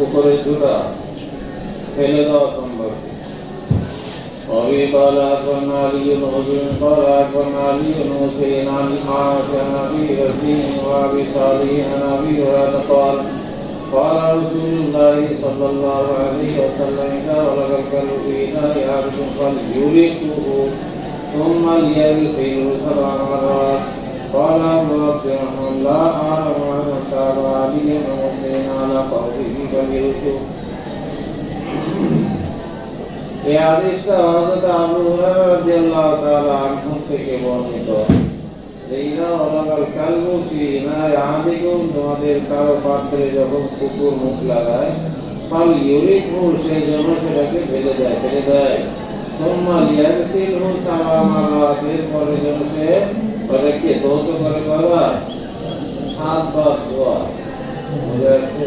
পুকুরের জোড়া ফেলে দেওয়া সম্ভব। وفي قال أخبرنا علي بن حجر قال أخبرنا علي بن حسين عن معاذ عن أبي رزين وأبي صالح عن أبي هريرة قال قال رسول الله صلى الله عليه وسلم إذا ولغ الكلب في إناء أحدكم فليرقه ثم ليغسله 7 مرات. قال أبو عبد الرحمن لا أعلم أن قال علي بن حسين على قوله فليرقه. এই হাদিসটা হযরত আবু হুরায়রা রাদিয়াল্লাহু তাআলা আনহু থেকে বর্ণিত। ইদা ওয়ালাগাল কালবু ফি ইনাই আহাদিকুম, তোমাদের কারো পাত্রে যখন কুকুর মুখ লাগায়, ফাল ইউরিকহু, সে যেন সেটাকে ফেলে দেয়। সুম্মা লিয়াগসিলহু 7 মাররাত, এরপরে যেন সে ওটাকে ধৌত করে বারবার 7 বার ধোয়া। বুঝা যাচ্ছে?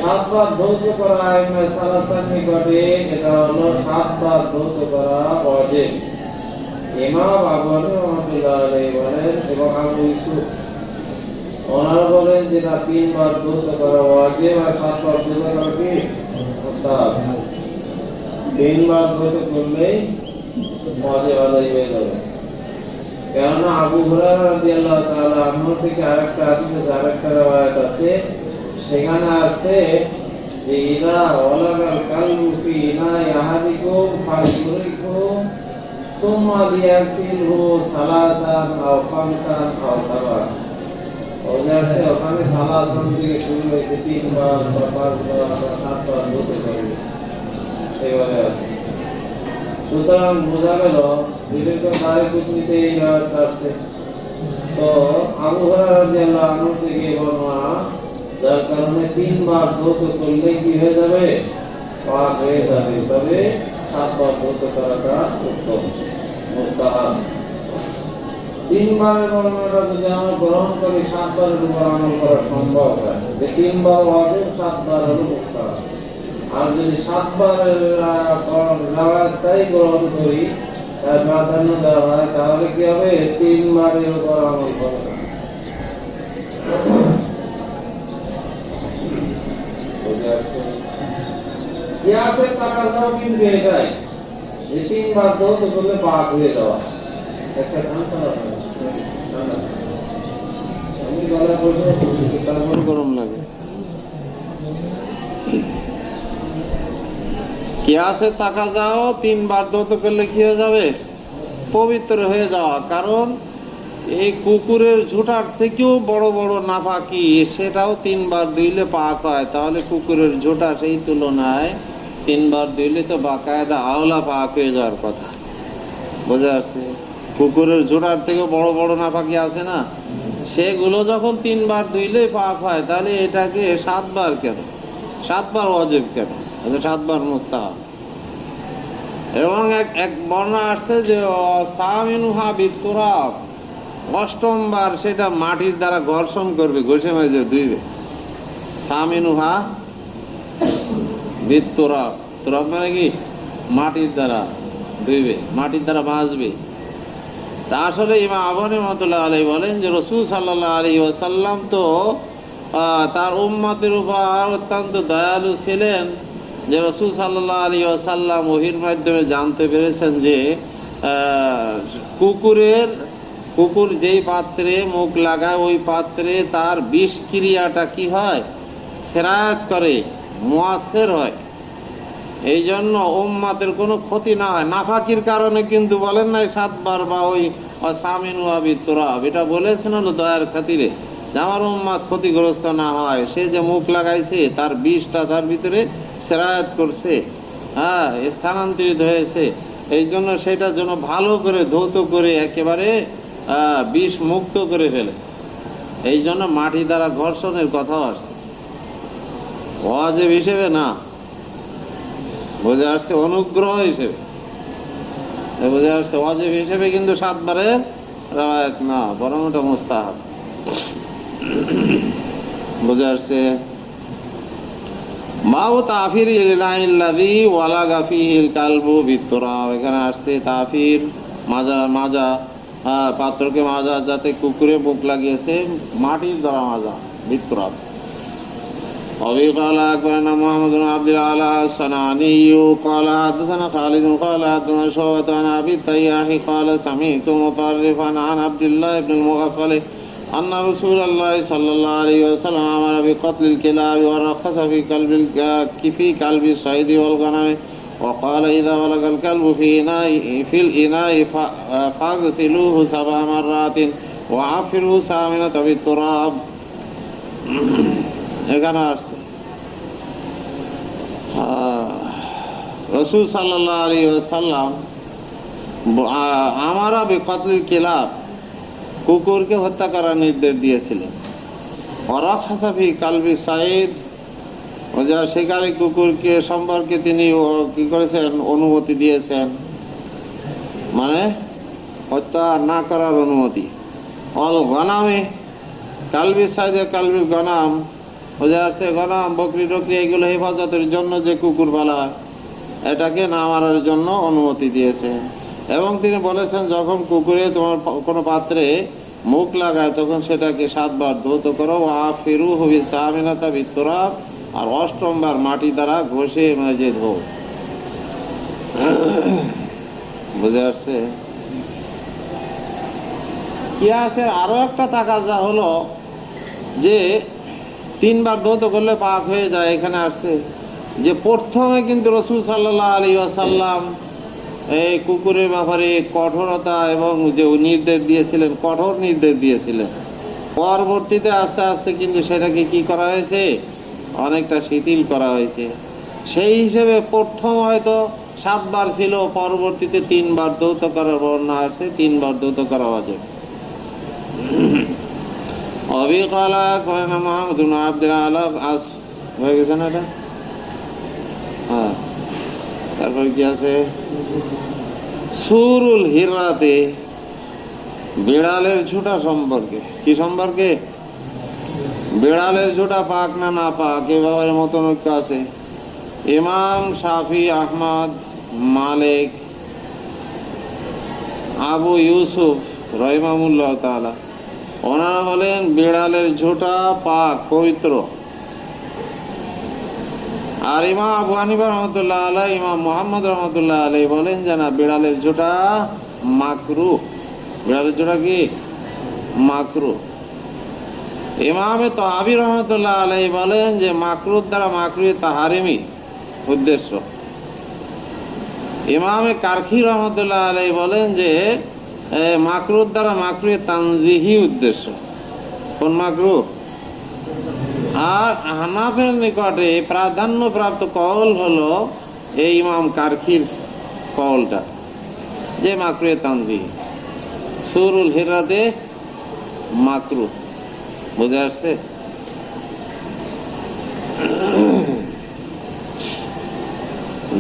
7 বার ধৌত করা ইমাম সালাসার নিকটে এটা হলো 7 বার ধৌত করা ওয়াজিব। ইমাম আবু হানিফা রাহমাতুল্লাহ আলাইহি বলেন এবং আবু ইউসুফ ওনারা বলেন যে না 3 বার ধৌত করা ওয়াজিব আর 7 বার ধৌত করা কি মুস্তাহাব। 3 বার ধৌত করলেই ওয়াজিব আদায় হয়ে যাবে। কেননা আবু হুরায়রা রাদিয়াল্লাহু তাআলা আনহু থেকে আরেকটা হাদিসে আরেকটা riwayat আছে, সেখানে আছে যে ইদা ওয়ালাগাল কালবু ফি ইনাই আহাদিকুম ফালইউরিকহু সুম্মা লিয়াগসিলহু 3 আও 5 আও 7। ওজারছে ওখানে 3 থেকে শুরু হয়েছে, 3 বার বা 5 বার বা 7 বার হতে পারে এইভাবে আছে। সুতরাং বোঝা গেল বিভিন্ন দায় কুতনিতে এই রাত আছে। তো আবু হুরায়রা রাদিয়াল্লাহু আনহু থেকে বর্ণনা, যার কারণে 3 বার ধৌত করলে কি হয়ে যাবে? পাক হয়ে যাবে। তবে 7 বার ধৌত করাটা উত্তম, মুস্তাহাব। 3 বারের বর্ণনাটা যদি আমরা গ্রহণ করি, 7 বারের উপর আমল করা সম্ভব হয়। যে 3 বার ওয়াজিব, 7 বার হলো মুস্তাহাব। আর যদি 7 বারের রাওয়ায়াতটাই গ্রহণ করি, তার প্রাধান্য দেওয়া হয়, তাহলে কি হবে? 3 বারের উপর আমল করা। কিয়াসের তাকাজাও কিন্তু এটাই, যে 3 বার ধৌত করলে পাক হয়ে যাওয়া। একটা ধানসালা আমি গলা বলবো, তারপর গরম লাগে। কিয়াসের তাকাজাও 3 বার ধৌত করলে কি হয়ে যাবে? পবিত্র হয়ে যাওয়া। কারণ এই কুকুরের ঝুঁটার থেকেও বড় বড় নাপাকি, সেটাও 3 বার ধুইলে পাক হয়। তাহলে কুকুরের ঝুঁটা সেই তুলনায় 3 বার ধুইলে তো বাকায়দা আওলা পাক হয়ে যাওয়ার কথা। বোঝা যাচ্ছে? কুকুরের ঝুঁটার থেকেও বড় বড় নাপাকি আছে না, সেগুলো যখন 3 বার ধুইলে পাক হয়, তাহলে এটাকে 7 বার কেন? 7 বার ওয়াজিব কেন? 7 বার মুস্তাহাব। এবং এক বর্ণনা আসছে যে সামিনুহা বিতুরাব, 8ম বার সেটা মাটির দ্বারা ঘর্ষণ করবে, ঘষে মেজে ধুইবে। সামিনুহা বিতুরাব, তুরাব মানে কি? মাটির দ্বারা ধুইবে, মাটির দ্বারা মাজবে। তা আসলে ইমাম আবু হানিফা রাহমাতুল্লাহ আলাইহি বলেন যে রাসূল সাল্লাল্লাহু আলাইহি ওয়াসাল্লাম তো তার উম্মতের উপর অত্যন্ত দয়ালু ছিলেন, যে রাসূল সাল্লাল্লাহু আলাইহি ওয়াসাল্লাম ওহীর মাধ্যমে জানতে পেরেছেন যে কুকুর যেই পাত্রে মুখ লাগায়, ওই পাত্রে তার বিষক্রিয়াটা কি হয়? সেরায়াত করে, মুয়াসসির হয়। এই জন্য উম্মতের কোনো ক্ষতি না হয়। নাফাকির কারণে কিন্তু বলেন নাই 7 বার বা ওই সামিনু আবি তুরাব, এটা বলেছেন হলো দয়ার খাতিরে, যে আমার উম্মত ক্ষতিগ্রস্ত না হয়। সে যে মুখ লাগাইছে, তার বিষটা তার ভিতরে সেরায়াত করছে, স্থানান্তরিত হয়েছে। এই জন্য সেটার জন্য ভালো করে ধৌত করে একেবারে বিষ মুক্ত করে ফেলে। এই জন্য মাটি দ্বারা ঘর্ষণের কথাও আসছে, ওয়াজিব হিসেবে না, বোঝা আসছে অনুগ্রহ হিসেবে, বোঝা আসছে ওয়াজিব হিসেবে কিন্তু 7 বারের রাওয়ায়াত না, বরং ওটা মুস্তাহাব। বোঝা আসছে? মাউ তাফিরিল ইনাইল্লাযী ওয়ালাগা ফীহিল কালবু বিতুরাব, এখানে আসছে তাফির মাজা হ্যাঁ, পাত্রকে মাজা, যাতে কুকুরে মুখ লাগিয়েছে মাটির দ্বারা মাজা, বিত্রাব। وفي قال أخبرنا محمد بن عبد الأعلى الصنعاني قال حدثنا خالد قال حدثنا شعبة عن أبي التياح قال سمعت مطرفا عن عبد الله بن المغفل أن رسول الله صلى الله عليه وسلم أمر بقتل الكلاب ورخص في كلب الصيد والغنم وقال إذا ولغ الكلب في الإناء فاغسلوه 7 مرات وعفروا ثامنة بالتراب। এখানে আসছে রসুল সাল্লাল্লাহু আলাইহি ওয়াসাল্লাম আমারা বিকতলিল কিলাব, কুকুরকে হত্যা করার নির্দেশ দিয়েছিলেন। ওয়ারাখাসা ফি কালবি সাইদ, ও যা শিকারী কুকুরকে সম্পর্কে তিনি কি করেছেন, অনুমতি দিয়েছেন, মানে হত্যা না করার অনুমতি। অল গনামে, কালবি সাইদে কালবি গনাম, বোঝাচ্ছে গনাম বকরি টকরি এগুলো হেফাজতের জন্য যে কুকুর পালা হয়, এটাকে না মারার জন্য অনুমতি দিয়েছে। এবং তিনি বলেছেন যখন কুকুরে তোমার কোনো পাত্রে মুখ লাগায় তখন সেটাকে 7 বার ধৌত করো, ফিরু হবি সামিনাতা বিতরাব, আর 8ম বার মাটি দ্বারা ঘষে মেজে ধো। বুঝে আসছে? কিয়াসের আরো একটা তাকাজা হলো যে 3 বার ধৌত করলে পাক হয়ে যায়। এখানে আসছে যে প্রথমে কিন্তু রাসূল সাল্লাল্লাহু আলাইহি ওয়াসাল্লাম এই কুকুরের ব্যাপারে কঠোরতা এবং যে নির্দেশ দিয়েছিলেন, কঠোর নির্দেশ দিয়েছিলেন। পরবর্তীতে আস্তে আস্তে কিন্তু সেটাকে কি করা হয়েছে, অনেকটা শিথিল করা হয়েছে। সেই হিসেবে প্রথম হয়তো 7 বার ছিল, পরবর্তীতে 3 বার ধৌত করার বর্ণনা আসছে, 3 বার ধৌত করা ওয়াজিব। অবি ক্বালা কানা মুহাম্মদ ইবনে আব্দুল আলা আস হয়ে গেছে না এটা? হ্যাঁ, তারপর কি আছে, সুরুল হিরাতে, বিড়ালের ঝুঁটা সম্পর্কে। কি সম্পর্কে? বিড়ালের ঝুঁটা পাক না না পাক, এ ব্যাপারে মতনৈক্য আছে। ইমাম শাফি, আহমদ, মালিক, আবু ইউসুফ রাহিমাহুল্লাহ তাআলা, ওনারা বলেন বিড়ালের ঝুঁটা পাক, পবিত্র। আর ইমাম আবু হানিফা রহমতুল্লাহ আলাইহি, ইমাম মুহাম্মদ রহমতুল্লাহ আলাইহি বলেন যে না, বিড়ালের ঝুঁটা মাকরুহ। বিড়ালের ঝুঁটা কি? মাকরুহ। ইমামে তাহাবী রহমতুল্লাহ আলাইহি বলেন যে মাকরুহ দ্বারা মাকরুহ তাহারিমি উদ্দেশ্য। ইমামে কারখি রহমতুল্লাহ আলাইহি বলেন যে মাকরুহ দ্বারা মাকরুহ তানজিহি উদ্দেশ্য। কোন মাকরুহ? আর হানাফের নিকটে প্রাধান্য প্রাপ্ত কওল হলো এই ইমাম কারখির কওলটা, যে মাকরুহ তানজিহি, সুরুল হিরাতে মাকরুহ। বুঝে আসছে?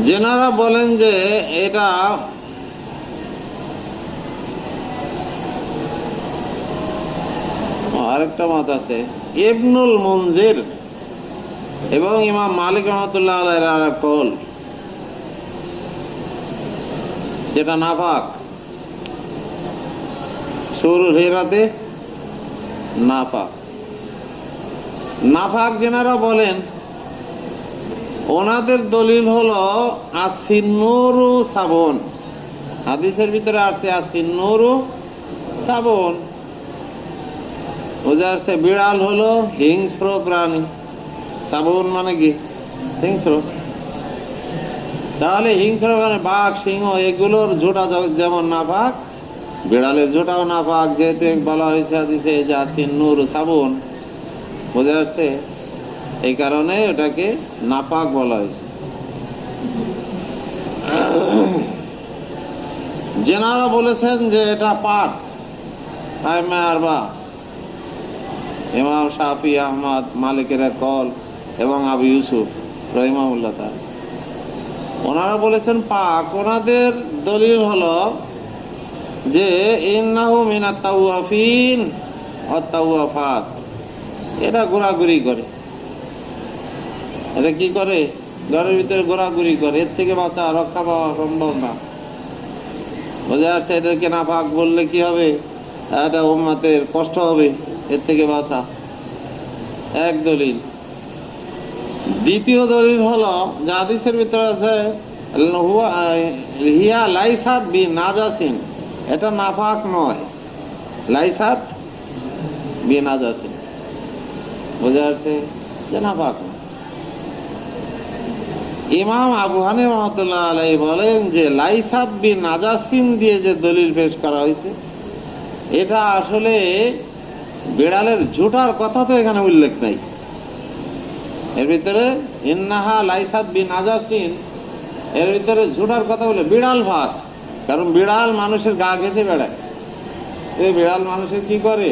যেনারা বলেন যে এটা আরেকটা মত আছে, ইবনুল মুনজির এবং ইমাম মালিক রহমতুল্লাহ আলাইহির আরেক কওল, যেটা নাপাক, সুরুল হিরাতে নাপাক। নাপাক যেনারা বলেন ওনাদের দলিল হলো আসিন্নুরু সাবন। হাদিসের ভিতরে আসছে আসিন্নুরু সাবন, বোঝা যাচ্ছে বিড়াল হলো হিংস্র প্রাণী। সাবন মানে কি? হিংস্র। তাহলে হিংস্র মানে বাঘ, সিংহ, এগুলোর ঝোঁটা যেমন নাপাক, বিড়ালের ঝোঁটাও নাপাক, যেহেতু বলা হয়েছে হাদিসে যে আসিন্নুরু সাবন। বোঝা যাচ্ছে? এই কারণে ওটাকে নাপাক বলা হয়েছে। যেনারা বলেছেন যে এটা পাক, ইমাম শাফি, আহমদ, মালিকের কওল এবং আবু ইউসুফ রাহিমাহুল্লাহ তাআলা, ওনারা বলেছেন পাক। ওনাদের দলিল হলো যে ইন্নাহু মিনাত তাওয়াফিন ওয়াত তাওয়াফাত, এটা ঘোরাঘুরি করে। এটা কি করে? ঘরের ভিতরে ঘোরাঘুরি করে। এর থেকে বাঁচা, রক্ষা পাওয়া সম্ভব না। বোঝা যাচ্ছে? এটাকে নাপাক বললে কি হবে? এটা উম্মতের কষ্ট হবে, এর থেকে বাঁচা। এক দলিল। দ্বিতীয় দলিল হলো যে হাদিসের ভিতরে আছে হিয়া লাইসাত বি নাজাসিন, এটা নাপাক নয়। লাইসাত বি নাজাসিন, বোঝা যাচ্ছে যে নাপাক নয়। ইমাম আবু হানিফা রাহমাতুল্লাহ আলাইহি বলেন যে লাইসাত বি নাজাসিন দিয়ে যে দলিল পেশ করা হয়েছে, এটা আসলে বিড়ালের ঝুটার কথা তো এখানে উল্লেখ নাই। এর ভিতরে ইন্নাহা লাইসাত বি নাজাসিন, এর ভিতরে ঝুটার কথা বলে বিড়াল ভাগ। কারণ বিড়াল মানুষের গা ঘেঁষে বেড়ায়। এই বিড়াল মানুষের কি করে?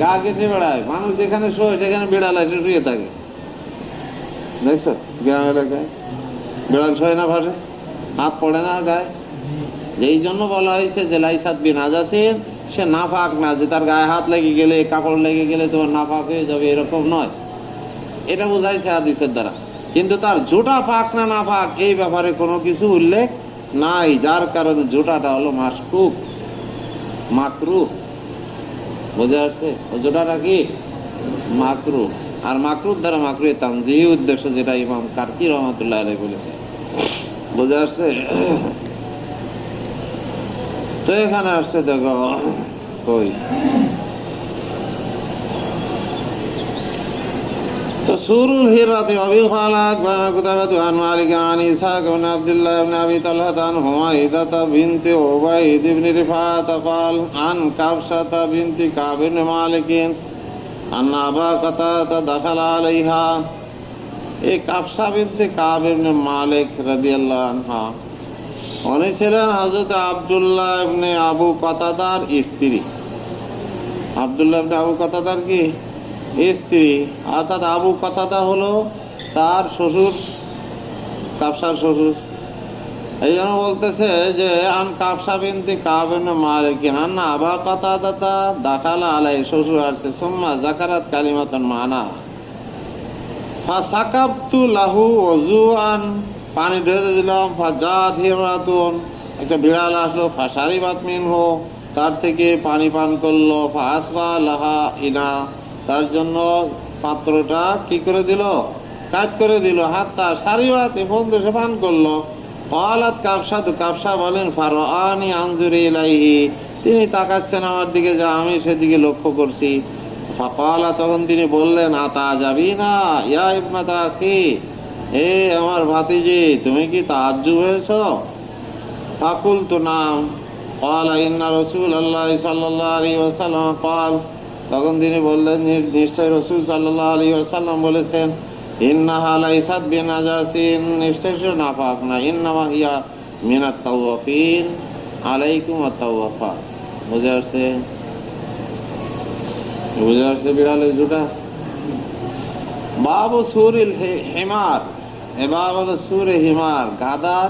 গা ঘেঁষে বেড়ায়। মানুষ যেখানে শোয় সেখানে বিড়াল এসে শুয়ে থাকে। দেখছো গ্রাম এলাকায় বিড়াল শোয় না, ভাসে, হাত পড়ে না গায়ে। যেই জন্য বলা হয়েছে যে লাইসাত বি নাজাসিন, সে নাপাক না, যে তার গায়ে হাত লেগে গেলে, কাপড় লেগে গেলে তোমার নাপাক হয়ে যাবে, এরকম নয়। এটা বোঝাইছে হাদিসের দ্বারা। কিন্তু তার জোটা পাক না নাপাক এই ব্যাপারে কোনো কিছু উল্লেখ নাই, যার কারণে জোটাটা হলো মাশকুক, মাকরুহ। বোঝা যাচ্ছে? ও জোটাটা কি? মাকরুহ। আর মাকরুহ দ্বারা মাকরুহ তানজিহ উদ্দেশ্য, যেটা ইমাম কারকি রহমাতুল্লাহ আলাইহি বলেছে। বোঝা যাচ্ছে? তো এখানে আসছে, দেখো কই سور الهرة وفي خالق بن كتبة عن مالك عن إسحاق بن عبد الله بن أبي طلحة عن حميدة بنت عبيد بن رفاعة قال عن كبشة بنت كعب بن مالك أن أبا قتادة دخل عليها। এই কাবসা বিনতে কাব ইবনে মালিক রাদিয়াল্লাহু আনহা, উনি ছিলেন হযরত আব্দুল্লাহ ইবনে আবু কাতাদার স্ত্রী। আব্দুল্লাহ ইবনে আবু কাতাদার কি স্ত্রী, অর্থাৎ আবু কাতাদা হলো তার শ্বশুর, কাবসার শ্বশুর। এই জন্য বলতেছে যে আন কাবসা বিনতে কাব ইবনে মালিক আন্না আবা কাতাদা দাখালা আলাই, শ্বশুর আসছে। সুম্মা যাকারাত কালিমাতান মানা ফাসাকাবতু লাহু ওযুআন, পানি ঢেলে দিলাম। ফাজাত হিমরাতুন, একটা বিড়াল আসলো। ফাশারিবাত মিনহু, তার থেকে পানি পান করলো। ফাসবা লাহা ইনা, তার জন্য পাত্রটা কি করে দিল? কাজ করে দিল। হাত্তা সারিবাত, ফোন সে পান করলো। ক্বালাত কাবসাতু, কাবসা বলেন ফারাআনি আনজুরু ইলাইহি, তিনি তাকাচ্ছেন আমার দিকে, যা আমি সেদিকে লক্ষ্য করছি। ফাকালা, তখন তিনি বললেন আতা যাবি না ইয়া ইবনাতা আখি, হে আমার ভাতিজি, তুমি কি তাআজ্জুব হয়েছো? ফাকুলতু নাম। ক্বালা ইন্না রাসূলুল্লাহ সাল্লাল্লাহু আলাইহি ওয়াসাল্লাম ক্বাল, তখন তিনি বললেন নিশ্চয় রাসূল সাল্লাল্লাহু আলাইহি ওয়াসাল্লাম বলেছেন ইন্নাহা লাইসাত বিনাজাসিন, নিশ্চয় সে নাপাক না। ইন্নামা হিয়া মিনাত তাওয়াফিন আলাইকুম আত-তাওয়াফাত। বুঝা যাচ্ছে? বুঝা যাচ্ছে বিড়ালের জুটা। বাবু সুরিল হিমার, এ বাবু সুরে হিমার, গাদার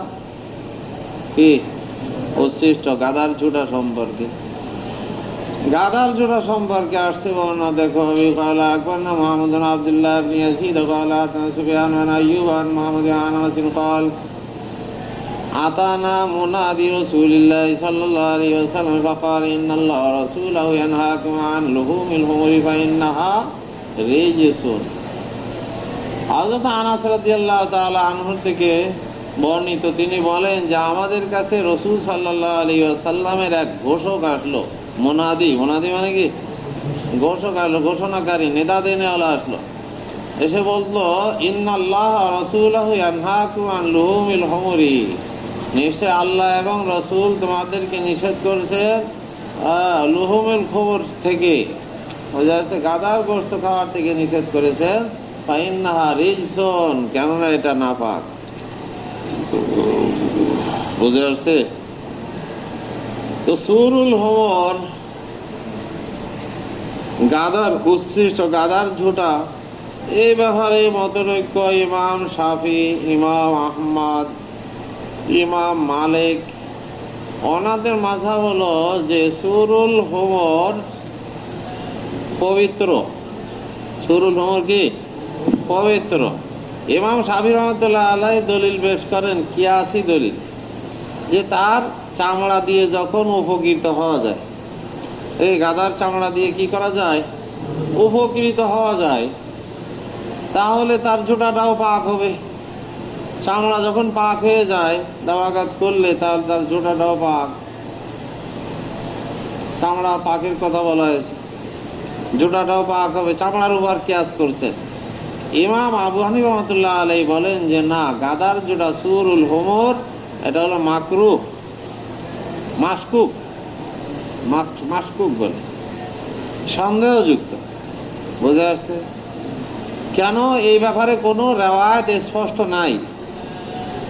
কি উচ্ছিষ্ট, গাদার জুটা সম্পর্কে। গাদার জোড়া সম্পর্কে আসছে বর্ণনা, দেখো আমি কালা আকবর না মুহাম্মদ বিন আব্দুল্লাহ ইবনে ইয়াজিদ কালা সুফিয়ান বিন আইয়ুব আন মুহাম্মদ বিন আনাস قال আতানা মুনাদি রাসূলিল্লাহ সাল্লাল্লাহু আলাইহি ওয়াসাল্লাম فقال ان الله ورسوله ينهاكم عن لحوم الحمر فانها رجس। হযরত আনাস রাদিয়াল্লাহু তাআলা আনহু থেকে বর্ণিত, তিনি বলেন যে আমাদের কাছে রাসূল সাল্লাল্লাহু আলাইহি ওয়াসাল্লামের এক ঘোষক আসলো। মুনাদি, মুনাদি মানে কি? ঘোষক আসলো, ঘোষণাকারী, নেদা দেনেওয়ালা আসলো। এসে বলতো ইন্নাল্লাহ রাসূলুহু ইয়ানহাকুম আন লুহুমিল হুমুরি, নিশ্চয় আল্লাহ এবং রাসূল তোমাদেরকে নিষেধ করেছেন লুহুমিল খুমুর থেকে, বোঝা যাচ্ছে গাদার গোশত খাওয়ার থেকে নিষেধ করেছেন। ফাইন্নাহা রিজসুন, কেননা এটা নাপাক। বুঝা যাচ্ছে? তো সুরুল হুমর, গাদার উচ্ছিষ্ট, গাদার ঝুটা, এই ব্যাপারে মতৈক্য ইমাম শাফি, ইমাম আহমদ, ইমাম মালিক, ওনাদের মাযহাব হলো যে সুরুল হুমর পবিত্র। সুরুল হুমর কি? পবিত্র। ইমাম শাফি রহমাতুল্লাহ আলাইহি দলিল পেশ করেন, কিয়াসি দলিল, যে তার চামড়া দিয়ে যখন উপকৃত হওয়া যায়, এই গাধার চামড়া দিয়ে কি করা যায়, উপকৃত হওয়া যায়, তাহলে তার ঝোঁটাটাও পাক হবে। চামড়া যখন পাক হয়ে যায় দাবাঘাত করলে, তাহলে তার ঝোঁটাটাও পাক। চামড়া পাকের কথা বলা হয়েছে, ঝোঁটাটাও পাক হবে। চামড়ার উপর কিয়াস করছে। ইমাম আবু হানিফা রাহমাতুল্লাহ আলাইহি বলেন যে না, গাদার জোড়া সুরুল হুমর এটা হলো মাকরুহ, মাশকুক, মাশকুক বলে, সন্দেহযুক্ত। বুঝে আসছে? কেন? এই ব্যাপারে কোনো রেওয়ায়েত স্পষ্ট নাই।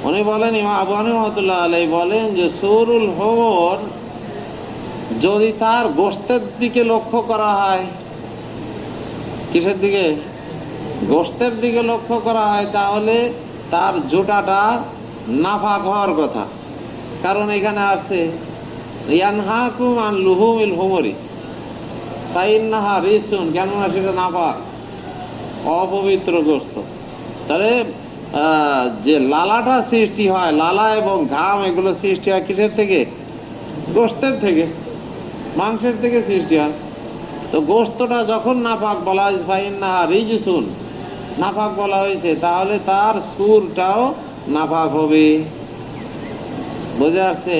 উনি বলেন, ইমাম আবু হানিফা রাহমাতুল্লাহ আলাইহি বলেন যে সুরুল হুমর যদি তার গোশতের দিকে লক্ষ্য করা হয়, কিসের দিকে? গোশতের দিকে লক্ষ্য করা হয়, তাহলে তার জোটাটা নাফাক হওয়ার কথা। কারণ এখানে আছে ইয়ানহাকুম আন লুহুমিল হুমরি ফাইন্নাহা রিসুন, কেননা সেটা নাফাক, অপবিত্র গোশত। তাহলে যে লালাটা সৃষ্টি হয়, লালা এবং ঘাম এগুলো সৃষ্টি হয় কিসের থেকে? গোশতের থেকে, মাংসের থেকে সৃষ্টি হয়। তো গোশতটা যখন নাফাক বলা হয়েছে, ফাইন্নাহা রিজসুন, নাফাক বলা হয়েছে, তাহলে তার সুরটাও নাফাক হবে। বুঝে আসছে?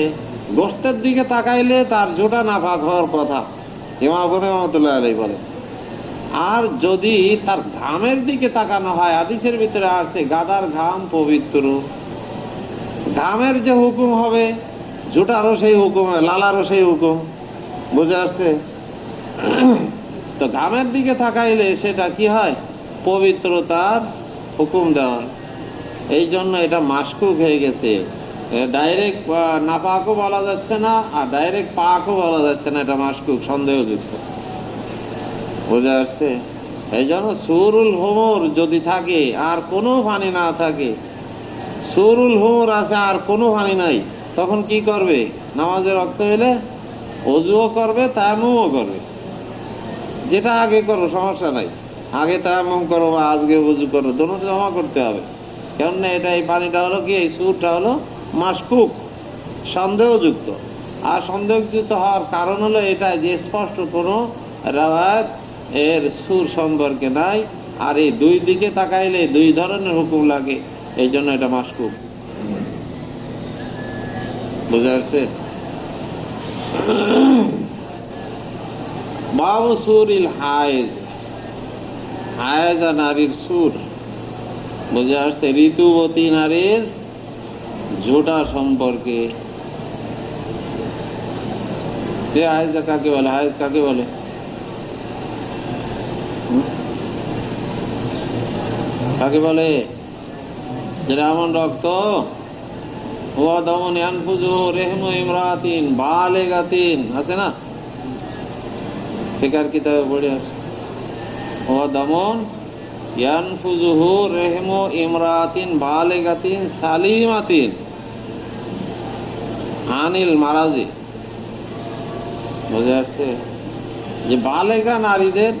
গোশতের দিকে তাকাইলে তার জোটা নাফাক হওয়ার কথা, ইমাম আবু হানিফা রাহমাতুল্লাহ আলাইহি বলেন। আর যদি তার ঘামের দিকে তাকানো হয়, হাদিসের ভিতরে আসছে গাদার ঘাম পবিত্র, ঘামের যে হুকুম হবে জোটারও সেই হুকুম, লালারও সেই হুকুম। বুঝে আসছে? তো ঘামের দিকে তাকাইলে সেটা কি হয়? পবিত্রতার হুকুম দেওয়া। এই জন্য এটা মাশকুক হয়ে গেছে। ডাইরেক্ট নাপাকও বলা যাচ্ছে না, আর ডাইরেক্ট পাকও বলা যাচ্ছে না, এটা মাশকুক, সন্দেহযুক্ত। বুঝে আসছে? এই জন্য সুরুল হুমর যদি থাকে আর কোনো পানি না থাকে, সুরুল হুমর আছে আর কোনো পানি নাই, তখন কি করবে? নামাজে রক্ত হইলে ওযুও করবে, তায়াম্মুমও করবে। যেটা আগে করো সমস্যা নাই, আগে তায়াম্মুম করো বা আজকে ওযু করো, দুটো জমা করতে হবে। কেননা এটা, এই পানিটা হলো কি, এই সুরটা হলো মাশকুক, সন্দেহযুক্ত। আর সন্দেহযুক্ত হওয়ার কারণ হলো এটা যে স্পষ্ট কোনো রিওয়ায়াত এর সুর সম্পর্কে নাই। আর এই দুই দিকে তাকাইলে দুই ধরনের হুকুম লাগে, এই জন্য এটা মাশকুক। বুঝা যাচ্ছে? বাবু সুরিল হায়েজ, হায়েজা নারীর সুর। বুঝে আসছে? ঋতুবতী নারীর ঝোঁটা সম্পর্কে। হায়েজা কাকে বলে? হায়েজ কাকে বলে? কাকে বলে? যেটা এমন রক্ত, হুয়া দমন ইয়ানফুজু রেহমু ইমরাতিন বালেগাতিন, আছে না? ফিকার কিতাবে পড়ে আসে, হুয়া দমন ইয়ানফুজুহু রেহমু ইমরাতিন বালেগাতিন সালিমাতিন আনিল মারাজি। বুঝে আসছে? যে বালেগা নারীদের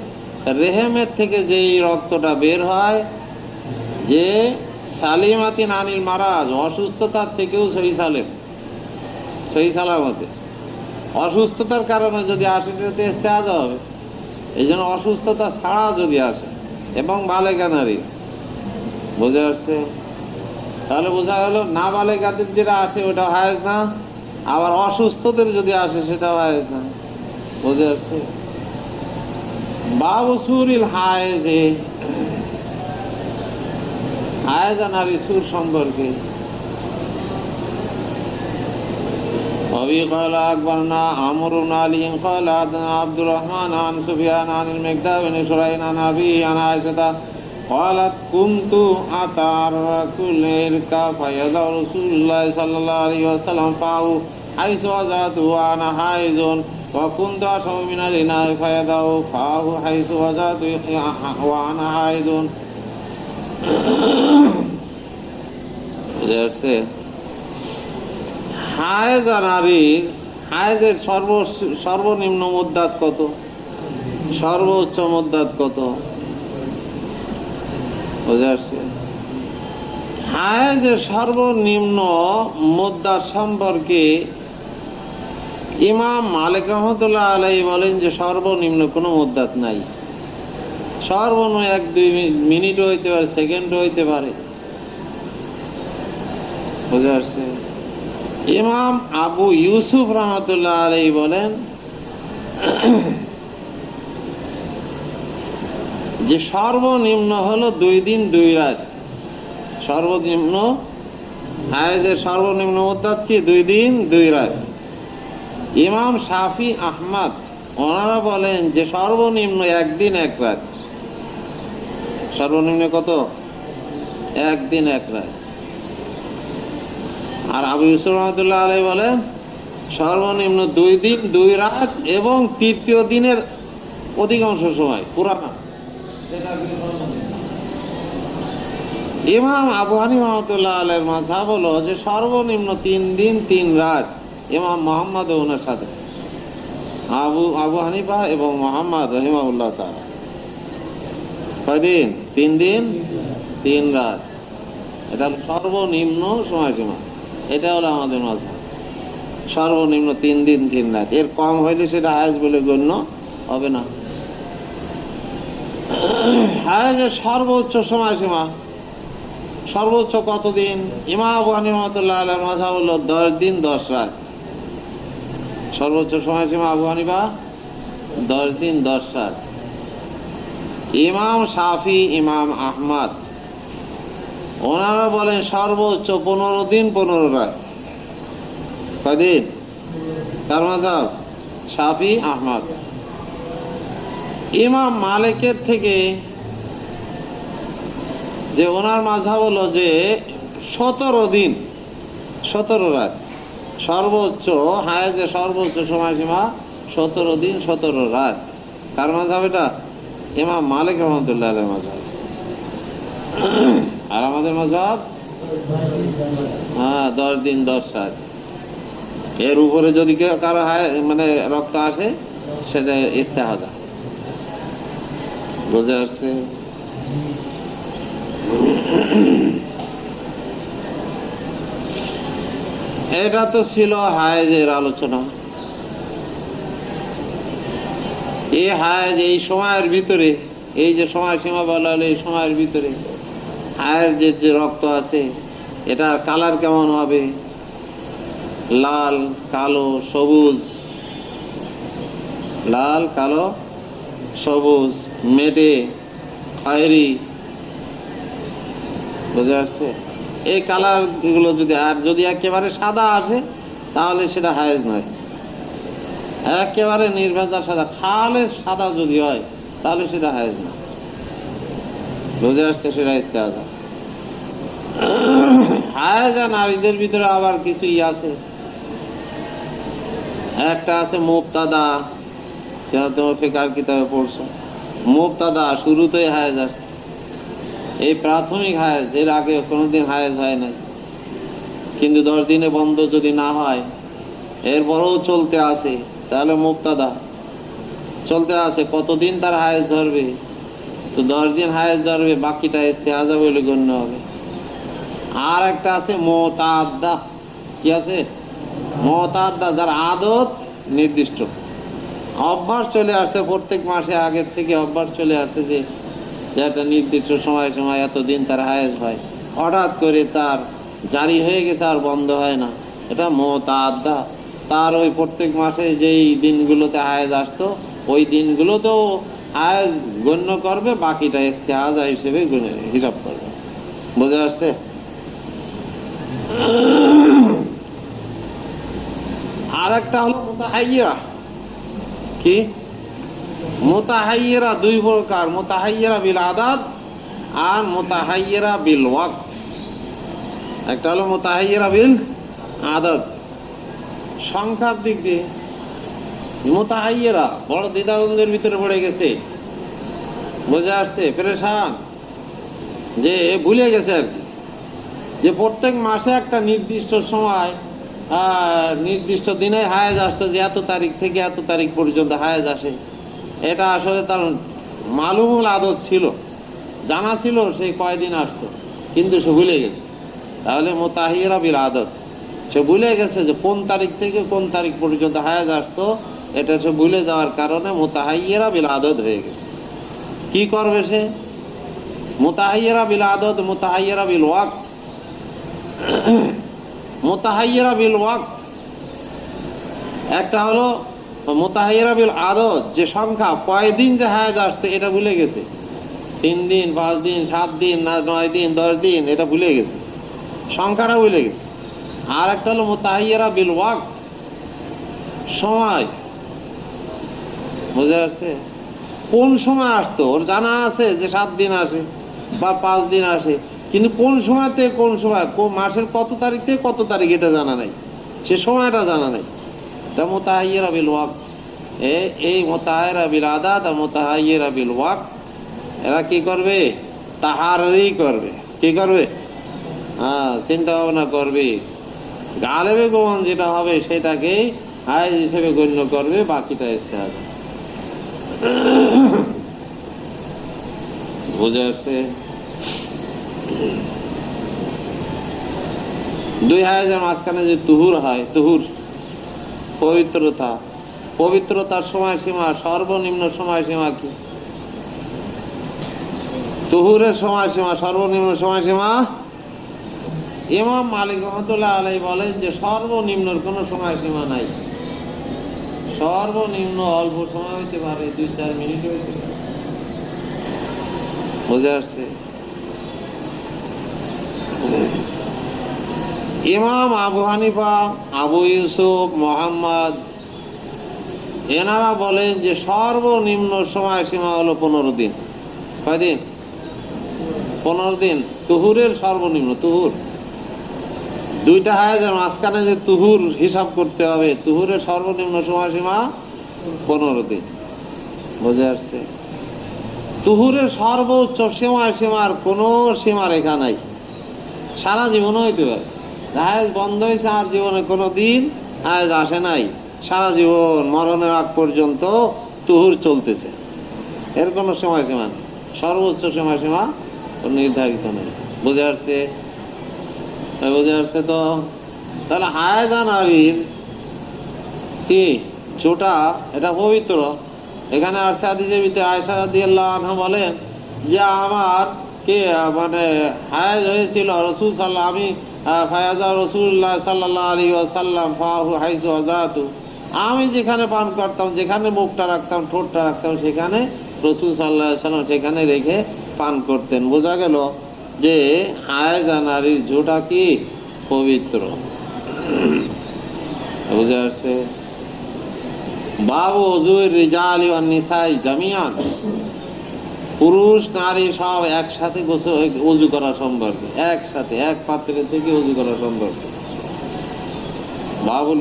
রেহেমের থেকে যেই রক্তটা বের হয়, যে সালিমাতিন আনিল মারাজ, অসুস্থতার থেকেও সহি সালেম, সহি সালামতে। অসুস্থতার কারণে যদি আসে সেটাতে ইস্তেহাজা হবে। এই জন্য অসুস্থতা ছাড়া যদি আসে, এবং বালেগা নারী। বুঝে আসছে? তাহলে বোঝা গেল না বালেগাদের যেটা আসে ওটা হায়েজ না, আবার অসুস্থদের যদি আসে সেটাও হায়েজ না। বুঝে আসছে? বাবু সুরিল হায়েজে, হায়েজা নারী সুর সম্পর্কে। أبي قال أخبرنا عمرو بن علي قال حدثنا عبد الرحمن عن سفيان عن المقداد بن شريح عن أبيه عن عائشة قالت كنت أتعرك العرق فيضع رسول الله صلى الله عليه وسلم فاه حيث وضعته وأنا حائض وكنت أشرب من الإناء فيضع فاه حيث وضعته وأنا حائض. হায়েজা নারীর, হায়েজের সর্বনিম্ন মুদ্দাত কত, সর্বোচ্চ মুদ্দাত কত? বুঝে আসছে? হায়েজের সর্বনিম্ন মুদ্দাত সম্পর্কে ইমাম মালিক রহমতুল্লাহ আলাইহি বলেন যে সর্বনিম্ন কোনো মুদ্দাত নাই, সর্বনিম্ন 1-2 মিনিট হইতে পারে, সেকেন্ড হইতে পারে। বুঝা আসছে? ইমাম আবু ইউসুফ রহমতুল্লাহ আলাইহি বলেন যে সর্বনিম্ন হলো 2 দিন 2 রাত। সর্বনিম্ন হায়েজের সর্বনিম্ন মুদ্দাত কি? 2 দিন 2 রাত। ইমাম শাফি আহমদ ওনারা বলেন যে সর্বনিম্ন 1 দিন 1 রাত। সর্বনিম্ন কত? 1 দিন 1 রাত। আর আবু ইউসুফ রহমতুল্লাহ আলাইহি বলেন সর্বনিম্ন 2 দিন 2 রাত এবং তৃতীয় দিনের অধিকাংশ সময় পুরানা। ইমাম আবু হানিফা রহমতুল্লাহ আলাইহির মাযহাব হলো যে সর্বনিম্ন 3 দিন 3 রাত। ইমাম মুহাম্মদ ওনার সাথে আবু হানিফা এবং মুহাম্মদ রাহিমাহুল্লাহ তাআলা কয়দিন? 3 দিন 3 রাত। এটা সর্বনিম্ন সময়সীমা। এটা হলো আমাদের মাযহাব, সর্বনিম্ন 3 দিন 3 রাত। এর কম হইলে সেটা হায়েজ বলে গণ্য হবে না। হায়েজের সর্বোচ্চ সময়সীমা সর্বোচ্চ কতদিন? ইমাম আবু হানিফা রাহমাতুল্লাহ আলাইহির মাযহাব হলো 10 দিন 10 রাত। সর্বোচ্চ সময়সীমা আবু হানিফা 10 দিন 10 রাত। ইমাম শাফি, ইমাম আহমদ ওনারা বলেন সর্বোচ্চ 15 দিন 15 রাত। কয়দিন? কার মাযহাব? শাফি আহমদ। ইমাম মালিকের থেকে যে ওনার মাযহাব হলো যে 17 দিন 17 রাত। সর্বোচ্চ হায়েজের সর্বোচ্চ সময়সীমা 17 দিন 17 রাত। কার মাযহাব এটা? ইমাম মালিক রহমতুল্লাহ আলাইহির মাযহাব। আর আমাদের মাযহাব 10 দিন 10 রাত। এর উপরে যদি কারো মানে রক্ত আসে সেটা ইস্তেহাদা। বুঝে আসছে? এটা তো ছিল হায়েজের আলোচনা। এই হায়েজ এই সময়ের ভিতরে, এই যে সময়সীমা বলা হলো, এই সময়ের ভিতরে হায়েজের যে রক্ত আছে এটা কালার কেমন হবে? লাল, কালো, সবুজ। লাল, কালো, সবুজ, মেটে, খয়েরি। বুঝে আসছে? এই কালার গুলো যদি একেবারে সাদা আসে তাহলে সেটা হায়েজ নয়। একেবারে নির্ভেজাল সাদা, খালে সাদা যদি হয় তাহলে সেটা হায়েজ না। বুঝে আসছে? সেটা ইস্তেহাদা। হায়েজ আর নারীদের ভিতরে আবার কিছু আছে। একটা আছে মুবতাদা, তোমার ফিকহ কিতাবে পড়ছো। মুবতাদা শুরুতেই হায়েজ আসছে, এই প্রাথমিক হায়েজ, এর আগে কোনোদিন হায়েজ হয় নাই। কিন্তু 10 দিনে বন্ধ যদি না হয়, এরপরেও চলতে আছে, তাহলে মুবতাদা চলতে আছে। কতদিন তার হায়েজ ধরবে? তো 10 দিন হায়েজ ধরবে, বাকিটা ইস্তেহাজা বলে গণ্য হবে। আর একটা আছে মুতাআদ্দা। কি আছে? মুতাআদ্দা, যার আদত নির্দিষ্ট, অভ্যাস চলে আসছে প্রত্যেক মাসে আগের থেকে অভ্যাস চলে আসছে যে একটা নির্দিষ্ট সময় এতদিন তার হায়েজ হয়, হঠাৎ করে তার জারি হয়ে গেছে আর বন্ধ হয় না। এটা মুতাআদ্দা। তার ওই প্রত্যেক মাসে যেই দিনগুলোতে হায়েজ আসতো ওই দিনগুলোতেও হায়েজ গণ্য করবে, বাকিটা ইস্তেহাজা হিসেবে হিসাব করবে। বোঝা যাচ্ছে? আর একটা হলো মুতাহাইয়্যিরা। কি? মুতাহাইয়্যিরা 2 প্রকার, মুতাহাইয়্যিরা বিল আদাদ আর মুতাহাইয়্যিরা বিল ওয়াক্ত। একটা হলো মুতাহাইয়্যিরা বিল আদাদ, সংখ্যার দিক দিয়ে। মুতাহাইয়্যিরা বড় দ্বিধাদ্বন্দ্বের ভিতরে পড়ে গেছে। বোঝা আসছে? পেরেশান, যে ভুলে গেছে আর কি, যে প্রত্যেক মাসে একটা নির্দিষ্ট সময় নির্দিষ্ট দিনে হায়েজ আসতো, যে এত তারিখ থেকে এত তারিখ পর্যন্ত হায়েজ আসে। এটা আসলে তার মালুমুল আদত ছিল, জানা ছিল সেই কয়দিন আসতো, কিন্তু সে ভুলে গেছে। তাহলে মুতাহাইয়্যিরা বিল আদত, সে ভুলে গেছে যে কোন তারিখ থেকে কোন তারিখ পর্যন্ত হায়াজ আসতো, এটা সে ভুলে যাওয়ার কারণে মুতাহাইয়্যিরা বিল আদদ হয়ে গেছে। কি করবে সে? মুতাহাইয়্যিরা বিল আদদ, মুতাহাইয়্যিরা বিল ওয়াক্ত। মুতাহাইয়্যিরা বিল ওয়াক্ত একটা হলো মুতাহাইয়্যিরা বিল আদদ, যে সংখ্যা কয়দিন যে হায়াজ আসছে এটা ভুলে গেছে, 3 দিন 5 দিন 7 দিন না 9 দিন 10 দিন, এটা ভুলে গেছে, সংখ্যাটা ভুলে গেছে। আর একটা হলো মুতাহাইয়্যিরা বিল ওয়াক্ত, সময়। বুঝা যাচ্ছে? কোন সময় আসতো ওর জানা আছে যে 7 দিন আসে বা 5 দিন আসে, কিন্তু কোন সময় থেকে কোন সময়, কোন মাসের কত তারিখ থেকে কত তারিখ এটা জানা নাই, সে সময়টা জানা নাই। এটা মুতাহাইয়্যিরা বিল ওয়াক্ত। এই মুতাহাইয়্যিরা বিল আদাদ আর মুতাহাইয়্যিরা বিল ওয়াক্ত এরা কি করবে? তাহারি করবে। কি করবে? চিন্তা ভাবনা করবে, গালেবে গোমান যেটা হবে সেটাকে হায়াজ হিসেবে গণ্য করবে, বাকিটা ইস্তেহাদ। বুঝে আসছে? 2 হায়াজের মাঝখানে যে তুহুর হয়, তুহুর পবিত্রতা, পবিত্রতার সময়সীমা, সর্বনিম্ন সময়সীমা কি? তুহুরের সময়সীমা, সর্বনিম্ন সময়সীমা ইমাম মালিক রহমতুল্লাহ আলাইহি বলেন যে সর্বনিম্নর কোনো সময়সীমা নাই। সর্বনিম্ন অল্প সময় হইতে পারে, 2-4 মিনিট হইতে পারে। বুঝে আসছে? ইমাম আবু হানিফা, আবু ইউসুফ, মোহাম্মদ এনারা বলেন যে সর্বনিম্ন সময়সীমা হলো 15 দিন। কয়দিন? 15 দিন। তুহুরের সর্বনিম্ন, তুহুর 2টা হায়াজের মাঝখানে যে তুহুর হিসাব করতে হবে, তুহুরের সর্বনিম্ন সময়সীমা 15 দিন। বুঝে আসছে? তুহুরের সর্বোচ্চ সময়সীমার কোনো সীমারেখা নাই, সারা জীবনও হইতে পারে। হায়াজ বন্ধ হয়েছে আর জীবনে কোনো দিন হায়াজ আসে নাই, সারা জীবন মরণের আগ পর্যন্ত তুহুর চলতেছে, এর কোনো সময়সীমা নেই। সর্বোচ্চ সময়সীমা নির্ধারিত নেই। বুঝে আসছে? বুঝে আসছে তো? তাহলে হায়াজা নারীর কি ছোটা, এটা পবিত্র। এখানে আসছে হাদিসের ভিতরে আয়েশা রাদিয়াল্লাহু আনহা বলেন যে আমার কে মানে হায়াজ হয়েছিল রাসূল সাল্লাল্লাহু, আমি ফায়াজা রাসূলুল্লাহ সাল্লাল্লাহু আলাইহি ওয়াসাল্লাম ফাহু হাইসু আযাতু, আমি যেখানে পান করতাম, যেখানে মুখটা রাখতাম, ঠোঁটটা রাখতাম, সেখানে রাসূল সাল্লাল্লাহু আলাইহি ওয়াসাল্লাম সেখানে রেখে পান করতেন। বোঝা গেল যে হায়াজা নারীর ঝোঁটা কি পবিত্র। বুঝে আসছে? বাবু ওযুর রিজালি ওয়ান নিসাই জামিয়ান, পুরুষ নারী সব একসাথে ওযু করা সম্পর্কে, একসাথে এক পাত্রে থেকে ওযু করা সম্পর্কে। বাবুল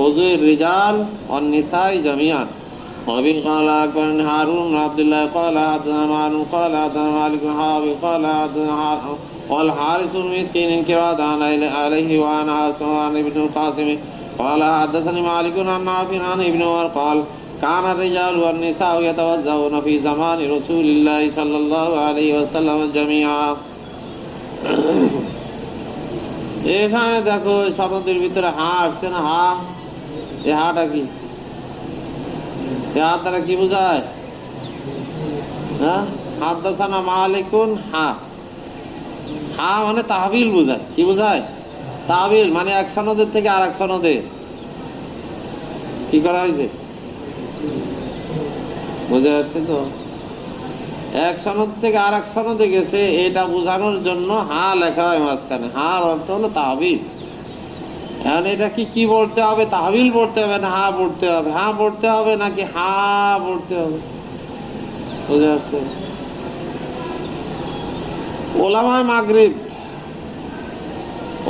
ওযুর রিজাল ওয়ান নিসাই জামিয়ান। وبه قال أخبرني هارون بن عبد الله قال حدثنا معن قال حدثنا مالك بن حابب قال حدثنا والحارث بن مسكين انكراد عليه وعن عاصم بن القاسم قال حدثني مالك عن نافع عن ابن عمر قال كان الرجال والنساء يتوضؤون في زمان رسول الله صلى الله عليه وسلم جميعا। এখানে দেখো শব্দের ভিতরে হা আসছে না? হা, এই হাটা কি? হাত দ্বারা কি বোঝায়? হ্যাঁ, হাদাসানা মালিকুন, হা, হা মানে তাহবিল বোঝায়। কি বোঝায়? তাহবিল মানে এক সনদের থেকে আর এক সনদে কি করা হয়েছে, বুঝে যাচ্ছে তো? এক সনদ থেকে আর এক সনদে গেছে, এটা বোঝানোর জন্য হা লেখা হয় মাঝখানে। হার অর্থ হলো তাহবিল। এখন এটা কি পড়তে হবে? তাহবিল পড়তে হবে না হা পড়তে হবে? হা পড়তে হবে নাকি হা পড়তে হবে? বুঝে যাচ্ছে? ওলামায়ে মাগরিব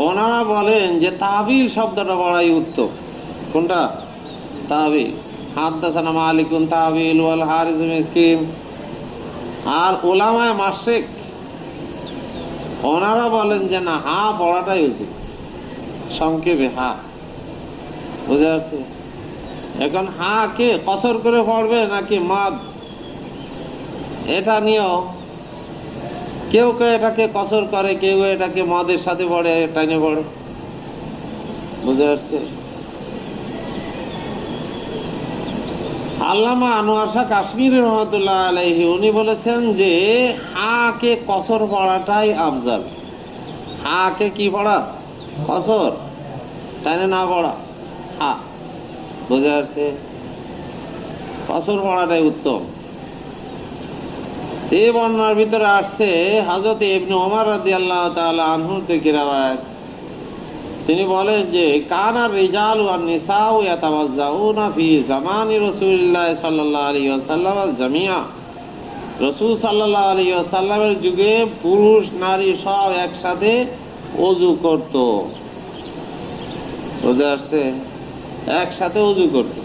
ওনারা বলেন যে তাহবিল শব্দটা বড়াই উত্তম। কোনটা? তাহবিল। হাদাসানা মালিকুন তাহবিল ওয়াল হারিস মিসকিন। আর ওলামায়ে মাশরিক ওনারা বলেন যে না, হা পড়াটাই উচিত, সংক্ষেপে হা। বুঝে যাচ্ছে? এখন হা কে কসর করে পড়বে নাকি মাদ, এটা নিয়েও কেউ কেউ এটাকে কসর করে, কেউ এটাকে মদের সাথে পড়ে, টাইনে পড়ে। বুঝতে পারছে? আল্লামা আনোয়ার শাহ কাশ্মীরি রহমতুল্লাহ আলাইহি উনি বলেছেন যে হাকে কসর পড়াটাই আফজাল। হাকে কি পড়া? কসর, টাইনে না পড়া, হা। বুঝে আসছে? কসর পড়াটাই উত্তম। এই বর্ণনার ভিতরে আসছে হযরত ইবনে ওমর রাদিয়াল্লাহু তাআলা আনহু থেকে riwayat, তিনি বলেন যে কানা রিজালু ওয়ান নিসাউ ইয়াতাওয়াজ্জাউনা ফি জামানি রাসূলিল্লাহ সাল্লাল্লাহু আলাইহি ওয়াসাল্লাম জামিআ। রাসূল সাল্লাল্লাহু আলাইহি ওয়াসাল্লামের যুগে পুরুষ নারী সব একসাথে ওযু করত। বুঝে আসছে? একসাথে ওযু করত,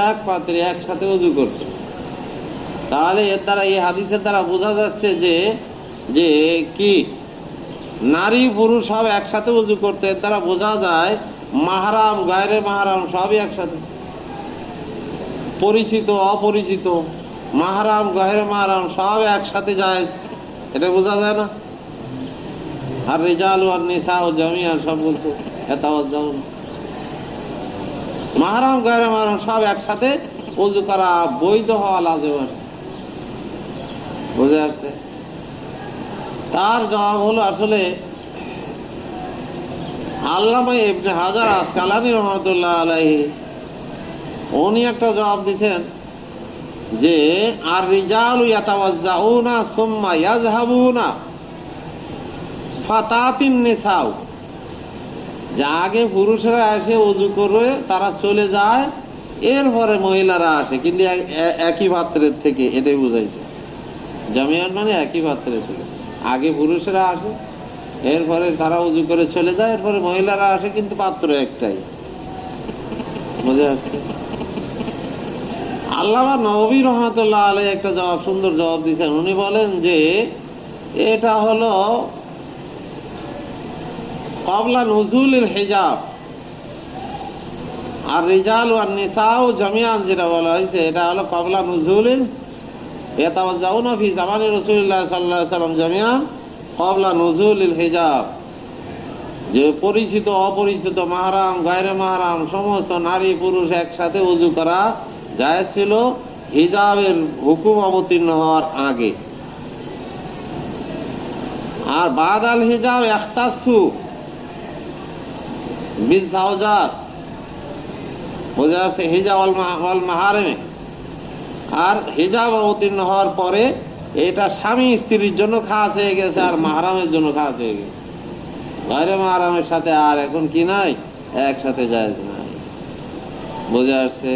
এক পাত্রে একসাথে ওযু করত। তাহলে এর দ্বারা, এই হাদিসের দ্বারা বোঝা যাচ্ছে যে যে কি নারী পুরুষ সব একসাথে ওযু করতে। এর দ্বারা বোঝা যায় মাহরাম গায়রে মাহরাম সবই একসাথে, পরিচিত অপরিচিত, মাহরাম গায়রে মাহরাম সব একসাথে যায়, এটা বোঝা যায় না? আর রিজাল ওয়ান নিসাউ জামিআন সব বলছে ইয়াতাওয়াজ্জাউন, মাহরাম গায়রে মাহরাম সব একসাথে ওযু করা বৈধ হওয়া লাজিম আছে। বুঝে আসছে? তার জবাব হলো, আসলে আল্লামা ইবনে হাজার আসকালানী রহমতুল্লাহ আলাইহি উনি একটা জবাব দিয়েছেন যে আর রিজালু ইয়াতাওয়াজ্জাউনা সুম্মা ইয়াযহাবুনা ফাতাতিন নিসাউ, যে আগে পুরুষরা এসে ওযু করে তারা চলে যায়, এরপরে মহিলারা আসে, কিন্তু একই পাত্রের থেকে, এটাই বুঝাইছে। জামিয়ান মানে একই পাত্রের থেকে, আগে পুরুষরা আসে, এরপরে তারা ওযু করে চলে যায়, এরপরে মহিলারা আসে, কিন্তু পাত্র একটাই। বুঝে আসছে? আল্লামা নববী রহমতুল্লাহ আলাইহি একটা জবাব, সুন্দর জবাব দিয়েছেন। উনি বলেন যে এটা হলো ক্বাবলা নুজুলিল হিজাব। আর রিজাল ওয়ান নিসাউ জামিআন যেটা বলা হয়েছে, এটা হলো ক্বাবলা নুজুলিল ইয়াতাওয়াজ্জাউনা ফি জামানি রাসূলিল্লাহ সাল্লাল্লাহু আলাইহি ওয়াসাল্লাম জামিআন ক্বাবলা নুজুলিল হিজাব, যে পরিচিত অপরিচিত মাহরাম গায়রে মাহরাম সমস্ত নারী পুরুষ একসাথে ওযু করা জায়েজ ছিল হিজাবের হুকুম অবতীর্ণ হওয়ার আগে। আর বাদাল হিজাব ইখতাসু বিজাওজাত, বোঝা যাচ্ছে? হিজাব ওয়াল মাহারিমে। আর হিজাব অবতীর্ণ হওয়ার পরে এটা স্বামী স্ত্রীর জন্য খাস হয়ে গেছে, আর মাহরামের জন্য খাস হয়ে গেছে। গায়রে মাহরামের সাথে আর এখন কি নাই, একসাথে জায়েজ নাই। বোঝা আসছে?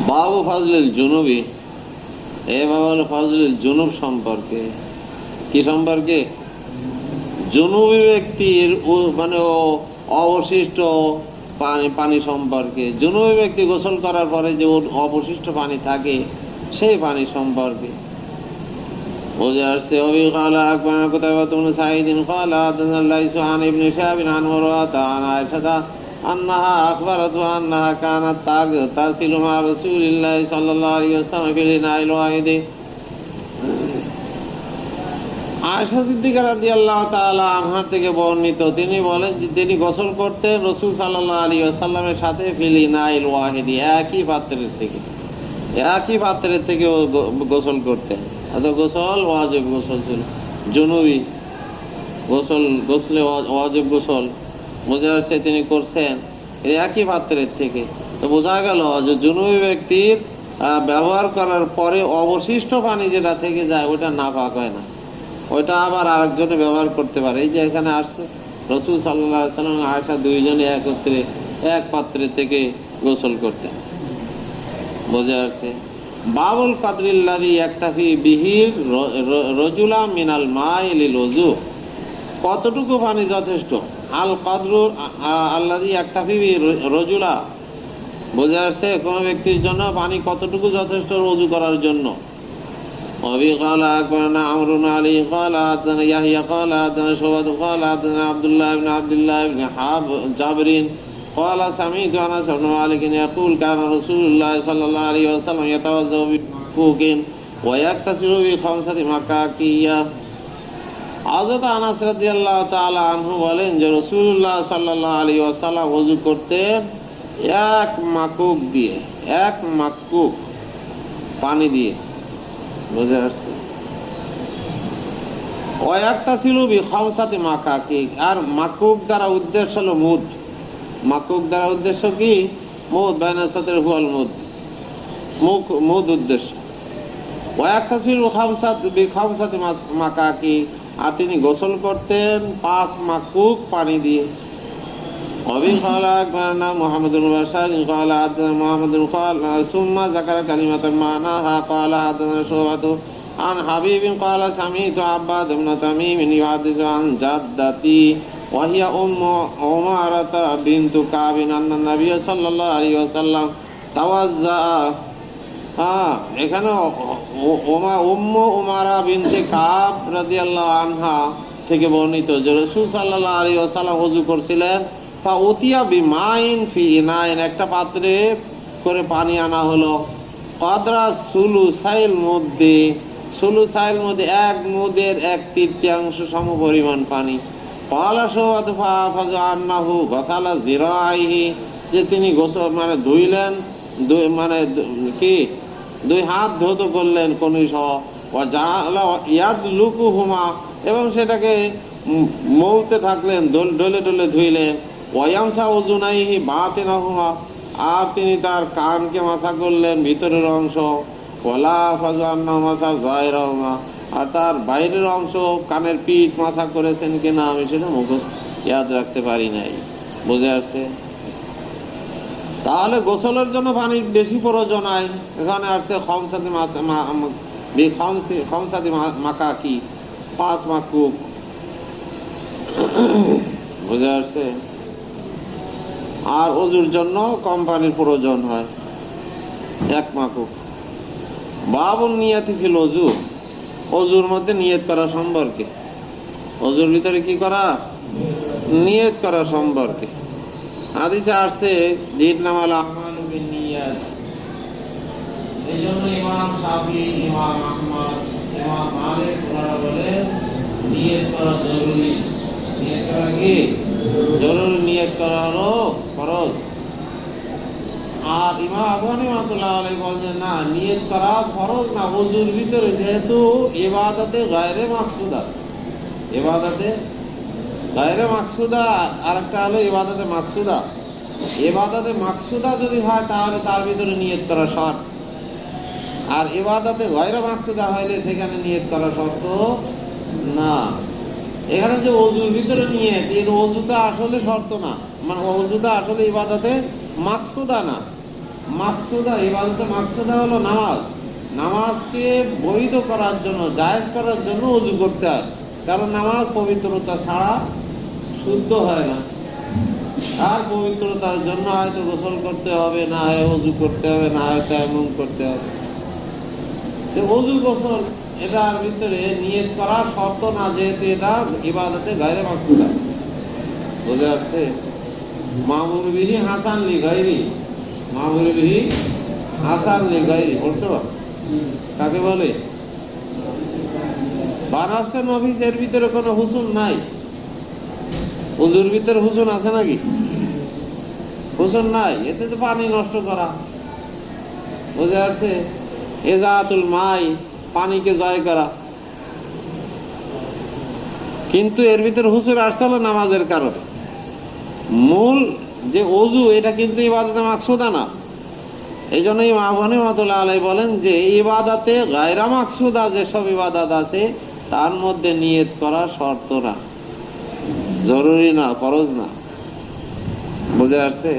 বাবু ফজলুল জুনুবি, এ বাবা হলো ফজলুল জুনুব সম্পর্কে। কি সম্পর্কে? জুনুবি ব্যক্তির মানে অবশিষ্ট পানি সম্পর্কে। জুনুবি ব্যক্তি গোসল করার পরে যে অবশিষ্ট পানি থাকে, সেই পানি সম্পর্কে। বুঝে আসছে? অবি ক্বালা আকবারনা কুতাইবা ইবনে সাঈদ ক্বালা হাদাসানা লাইসু আন ইবনে শিহাব আন উরওয়াতা আন আয়েশা আন্নাহা আখবারাতহু আন্নাহা কানাত তাগতাসিলু মা রাসূলিল্লাহি সাল্লাল্লাহু আলাইহি ওয়াসাল্লাম ফিল ইনাইল ওয়াহিদি। আয়েশা সিদ্দিকা রাদিয়াল্লাহু তাআলা আনহার থেকে বর্ণিত, তিনি বলেন যে তিনি গোসল করতেন রাসূল সাল্লাল্লাহু আলাইহি ওয়াসাল্লামের সাথে ফিল ইনাইল ওয়াহিদি, একই পাত্রের থেকে, একই পাত্রের থেকে গোসল করতেন। গোসল ওয়াজিব গোসল ছিল, জুনুবি গোসলে ওয়াজিব গোসল। বোঝা যাচ্ছে তিনি করছেন একই পাত্রের থেকে। তো বোঝা গেল যে জুনুবি ব্যক্তির ব্যবহার করার পরে অবশিষ্ট পানি যেটা থেকে যায়, ওটা নাপাক হয় না, ওইটা আবার আরেকজনে ব্যবহার করতে পারে। এই যে এখানে আসছে রাসূল সাল্লাল্লাহু আলাইহি ওয়াসাল্লাম আয়েশা দুইজনে একত্রে এক পাত্রে থেকে গোসল করতেন। বোঝা যাচ্ছে? বাবুল কাদরিল্লাযী ইয়াকতাফি বিহি রাজুলা মিনাল মাই লিল ওযু, কতটুকু পানি যথেষ্ট? আল কাদরু আল্লাযী ইয়াকতাফি বিহি রাজুলা, বোঝা যাচ্ছে? কোন ব্যক্তির জন্য পানি কতটুকু যথেষ্ট ওযু করার জন্য। وفي قال أكبرنا عمرو بن علي قال حدثنا يحيى قال حدثنا شعبة قال حدثنا عبد الله بن جابر قال سمعت أنس بن مالك يقول كان رسول الله صلى الله عليه وسلم يتوضأ بكوك ويغتسل بخمسة مكاكية হযরত আনাস রাদিয়াল্লাহু তাআলা আনহু বলেন যে রাসূলুল্লাহ সাল্লাল্লাহু আলাইহি ওয়াসাল্লাম ওযু করতেন এক মাকুক দিয়ে, এক মাকুক পানি দিয়ে। বুঝে আসছে? ও একটা ছিল বিখামসাতি মাকাকি, আর মাকুক দ্বারা উদ্দেশ্য হলো মুদ। মাকুক দ্বারা উদ্দেশ্য কি? মুদ, বাইনা সাতের হুয়াল মুদ, মুখ মুদ উদ্দেশ্য। ও একটা ছিল বিখামসাতি মাকাকি, আর তিনি গোসল করতেন 5 মাকুক পানি দিয়ে। অবি قال أخبرنا محمد بن بشار قال حدثنا محمد قال ثم ذكر كلمة معناها قال حدثنا شعبة عن حبيب قال سمعت عباد بن تميم يحدث عن جدتي وهي عمارة بنت كعب أن النبي صلى الله عليه وسلم توضأ। এখানে উম্মু উমারা বিনতে কাব রাদিয়াল্লাহু আনহা থেকে বর্ণিত যে রাসূল সাল্লাল্লাহু আলাইহি ওয়াসাল্লাম ওযু করছিলেন। ফাউতিয়া বিমাইন ফি ইনাইন, একটা পাত্রে করে পানি আনা হলো। কদরা সুলুসাইল মধ্যে, সুলুসাইল মধ্যে এক মুদের 1/3 সম পরিমাণ পানি। ক্বালা শুআত ফাজান্নাহু গাসালা জিরাইহি, যে তিনি গোসল মানে ধুইলেন, মানে কি 2 হাত ধৌত করলেন কনুই সহ। ওয়া জাআলা ইয়াদলুকুহুমা, এবং সেটাকে মলতে থাকলেন, ডলে ডলে ধুইলেন। ওয়ায়ামসা উযুনাইহি বাতিনাহুমা, আর তিনি তার কানকে মাসা করলেন ভিতরের অংশ। ওয়ালা ফাজান্নাহু মাসা যায়রাহুমা, আর তার বাইরের অংশ কানের পিঠ মাসা করেছেন কিনা আমি সেটা মুখস্থ ইয়াদ রাখতে পারি নাই। বুঝে আসছে? তাহলে গোসলের জন্য পানি বেশি প্রয়োজন হয়। এখানে আসছে খমসাতি মাকাকি, 5 মাকুক। বুঝে আসছে? আর ওযুর জন্য কম পানির প্রয়োজন হয়, 1 মাকুক। বাবুল নিয়াতি ফিল ওযু, ওযুর মধ্যে নিয়ত করা সম্পর্কে। ওযুর ভিতরে কি করা? নিয়ত করা সম্পর্কে। হাদিসে আসছে ইন্নামাল আমালু বিন্নিয়াত। এইজন্য ইমাম শাফিঈ, ইমাম আহমদ, ইমাম মালিক ওনারা বলেন নিয়ত করা জরুরি। নিয়ত করা কি জরুরি? নিয়ত করা হলো ফরজ। আর ইমাম আবু হানিফা রাহমাতুল্লাহ আলাইহি বলেন না, নিয়ত করা ফরজ না ওযুর ভিতরে, যেহেতু ইবাদতে গায়রে মাকসুদা। ইবাদতে গায়রে মাকসুদা আর একটা হলো ইবাদতে মাকসুদা। ইবাদতে মাকসুদা যদি হয় তাহলে তার ভিতরে নিয়ত করা শর্ত, আর ইবাদতে গায়রে মাকসুদা হইলে সেখানে নিয়ত করা শর্ত না। এখানে যে ওযুর ভিতরে নিয়ত, এর ওযুটা আসলে শর্ত না, মানে ওযুটা আসলে ইবাদতে মাকসুদা না। মাকসুদা, ইবাদতে মাকসুদা হলো নামাজ। নামাজকে বৈধ করার জন্য, জায়েজ করার জন্য ওযু করতে হয়, কারণ নামাজ পবিত্রতা ছাড়া শুদ্ধ হয় না। আর পবিত্রতার জন্য হয়তো গোসল করতে হবে, না হয় ওযু করতে হবে, না হয় তায়াম্মুম করতে হবে। তো ওযু গোসল এটার ভিতরে নিয়ত করার শর্ত না, যেহেতু এটা ইবাদতে গায়রে মাকসুদা। বুঝে আসছে? মামুর বিহি হাসান লি গায়রি, মামুর বিহি হাসান লি গায়রি বলতে পারো কাকে বলে? বানাচ্ছে নফিস, এর ভিতরে কোনো হুসুন নাই। ওযুর ভিতরে হুসুন আছে নাকি? হুসুন নাই, এতে তো পানি নষ্ট করা। বুঝে যাচ্ছে? এজাতুল মাই, পানিকে জয় করা। কিন্তু এর ভিতরে হুসুন আসছে হলো নামাজের কারণে। মূল যে ওযু, এটা কিন্তু ইবাদতে মাকসুদা না। এই জন্যই ইমাম আবু হানিফা রাহমাতুল্লাহ আলাইহি বলেন যে ইবাদতে গায়রা মাকসুদা যেসব ইবাদত আছে তার মধ্যে নিয়ত করা শর্ত না, জরুরি না, ফরজ না। বুঝে আসছে?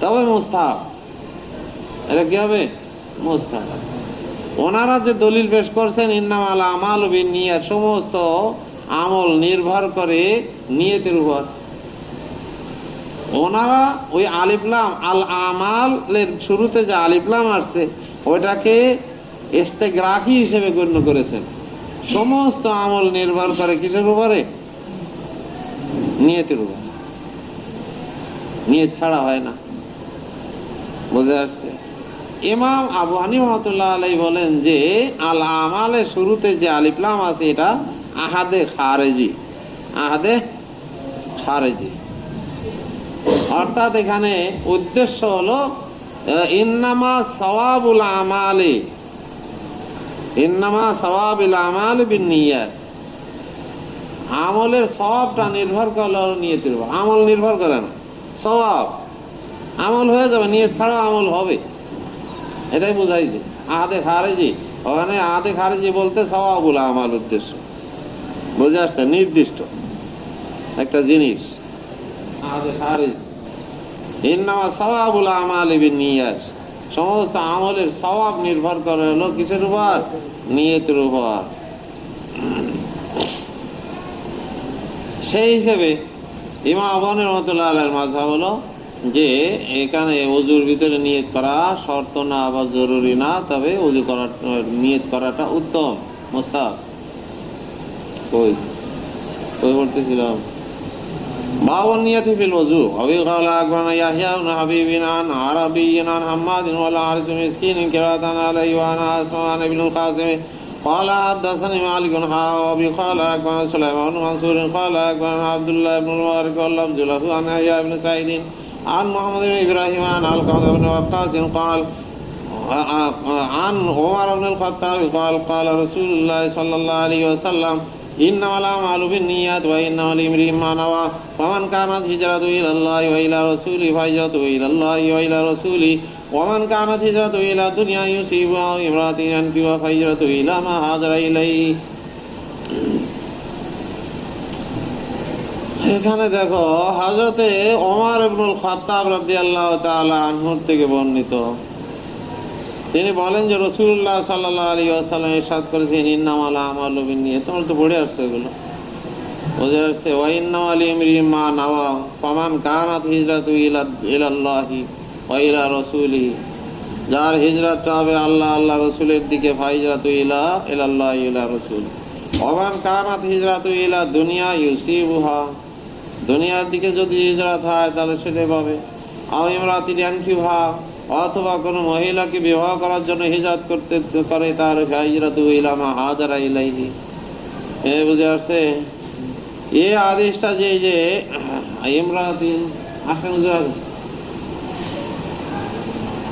তবে মুস্তাহাব। এটা কি হবে? মুস্তাহাব। ওনারা যে দলিল পেশ করছেন ইন্নামাল আমালু বিন্নিয়াত, সমস্ত আমল নির্ভর করে নিয়তের উপর। ওনারা ওই আলিফ লাম, আল আমালের শুরুতে যে আলিফ লাম আসছে ওইটাকে ইস্তেগরাকি হিসেবে গণ্য করেছেন। সমস্ত আমল নির্ভর করে কিসের উপরে? নিয়তের উপর। নিয়ত ছাড়া হয় না। বুঝে আসছে? ইমাম আবু হানিফা রাহমাতুল্লাহ আলাইহি বলেন যে আল আমালের শুরুতে যে আলিফ লাম আছে এটা আহাদে খারেজি, আহাদে খারেজি অর্থাৎ এখানে উদ্দেশ্য হলো ইন্নামা সওয়াবুল আমালি, ইন্নামা সওয়াবুল আমালি বিন্নিয়াত, আমলের সওয়াবটা নির্ভর করে নিয়তের উপর। আমল নির্ভর করে না, সওয়াব আমল হয়ে যাবে, নিয়ত ছাড়া আমল হবে, এটাই বুঝাইছে। আহাদে খারেজি, ওখানে আহাদে খারেজি বলতে সওয়াবুল আমাল উদ্দেশ্য, বুঝে আসছে, নির্দিষ্ট একটা জিনিস। আহাদে খারেজি ইন্নামা সওয়াবুল আমালি বিন্নিয়াত, সমস্ত আমলের সওয়াব নির্ভর করে হলো কিসের উপর? নিয়তের উপর। সেই হিসেবে ইমাম আবু হানিফা রাহমাতুল্লাহ আলাইহির মাযহাব হলো যে এখানে ওযুর ভিতরে নিয়ত করা শর্ত না বা জরুরি না, তবে ওযু করা নিয়ত করাটা উত্তম, মুস্তাহাব। কই কই পড়তেছিলাম? বাবুন নিয়াতি ফিল ওযু। আবি ক্বালা আকবারনা ইয়াহইয়া ইবনে হাবিবিন আন আরাবিয়্যিন আন হাম্মাদিন ওয়া লা আরজু মিসকিনিন কিরাতান আলাইহি ওয়া আনা আসমান ইবনুল কাসিম قال حدثني مالك وابي قال اخبرنا سليمان بن منصور قال اخبرنا عبد الله بن المبارك واللفظ له عن يحيى بن سعيد عن محمد بن ابراهيم عن علقمة بن وقاص قال عن عمر بن الخطاب قال قال رسول الله صلى الله عليه وسلم إنما الأعمال بالنيات وإنما لامرئ ما نوى فمن كانت هجرته إلى الله وإلى رسوله فهجرته إلى الله وإلى رسوله ومن كانت هجرته إلى دنيا يصيبها أو امرأة ينكحها فهجرته إلى ما هاجر إليه। এখানে দেখো হযরতে ওমর ইবনুল খাত্তাব রাদিয়াল্লাহু তাআলা আনহু থেকে বর্ণিত, তিনি বলেন যে রাসূলুল্লাহ সাল্লাল্লাহু আলাইহি ওয়াসাল্লাম ইরশাদ করেছেন ইন্নামাল আমালু বিন্নিয়াত। তোমরা তো পড়ে আসছে এগুলো, বুঝে আসছে। ওয়া ইন্নামা লিমরিইম মা নাওয়া ফামান কানাত হিজরাতু ইলাল্লাহি ওয়া ইলা রাসূলিহি, যার হিজরতটা হবে আল্লাহ আল্লাহ রাসূলের দিকে, ফাহিজরাতু ইলাল্লাহি ওয়া ইলা রাসূল। ওমান কানাত হিজরাতু ইলা দুনিয়া ইউসিবুহা, দুনিয়ার দিকে যদি হিজরত হয় তাহলে সেটাই পাবে। আও ইমরাতিন ইয়ানকিহা, অথবা কোনো মহিলাকে বিবাহ করার জন্য হিজরত করতে করে, তার হিজরাতু ইলা মা হাজারা ইলাইহি। বুঝে আসছে? এই আদেশটা যে ইমরাতিন আসেন